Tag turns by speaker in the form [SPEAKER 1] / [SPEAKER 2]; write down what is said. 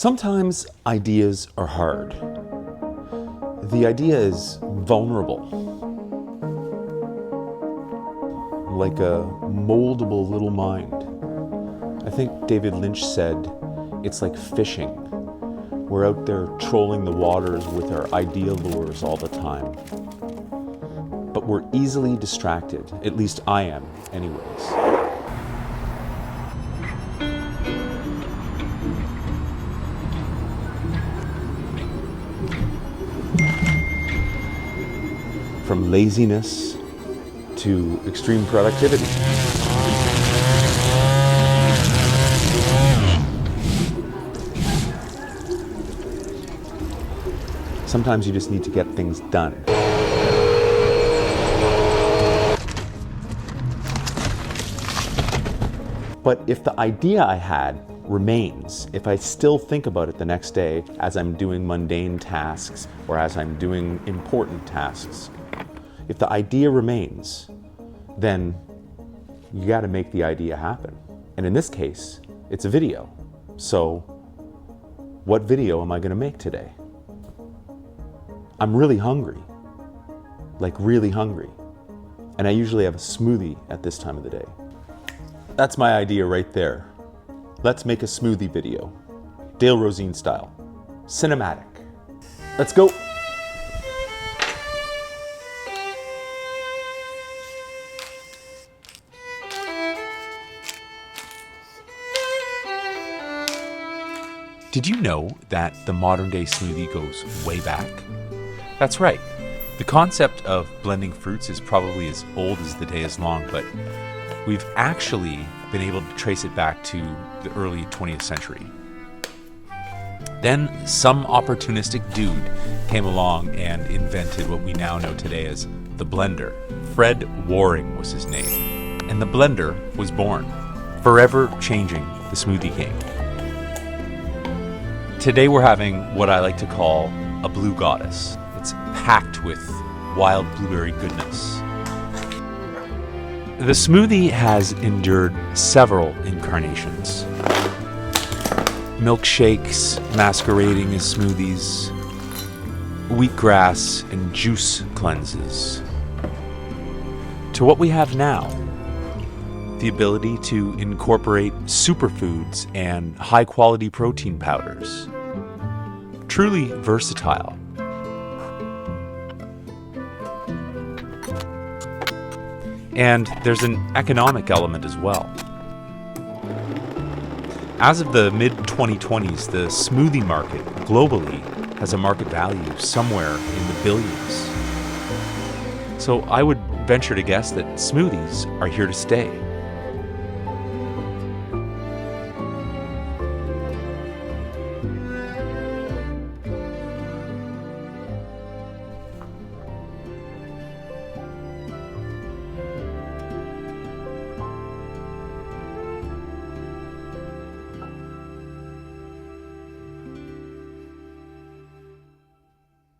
[SPEAKER 1] Sometimes ideas are hard. The idea is vulnerable, like a moldable little mind. I think David Lynch said, it's like fishing. We're out there trolling the waters with our idea lures all the time. But we're easily distracted, at least I am, anyways. From laziness to extreme productivity. Sometimes you just need to get things done. But if the idea I had remains, if I still think about it the next day as I'm doing mundane tasks or as I'm doing important tasks, if the idea remains, then you got to make the idea happen. And in this case, it's a video. So what video am I going to make today? I'm really hungry, like really hungry. And I usually have a smoothie at this time of the day. That's my idea right there. Let's make a smoothie video, Dale Roossien style, cinematic. Let's go. Did you know that the modern day smoothie goes way back? That's right. The concept of blending fruits is probably as old as the day is long, but we've actually been able to trace it back to the early 20th century. Then some opportunistic dude came along and invented what we now know today as the blender. Fred Waring was his name, and the blender was born, forever changing the smoothie game. Today we're having what I like to call a blue goddess. It's packed with wild blueberry goodness. The smoothie has endured several incarnations. Milkshakes masquerading as smoothies, wheatgrass and juice cleanses, to what we have now, the ability to incorporate superfoods and high-quality protein powders. Truly versatile. And there's an economic element as well. As of the mid-2020s, the smoothie market globally has a market value somewhere in the billions. So I would venture to guess that smoothies are here to stay.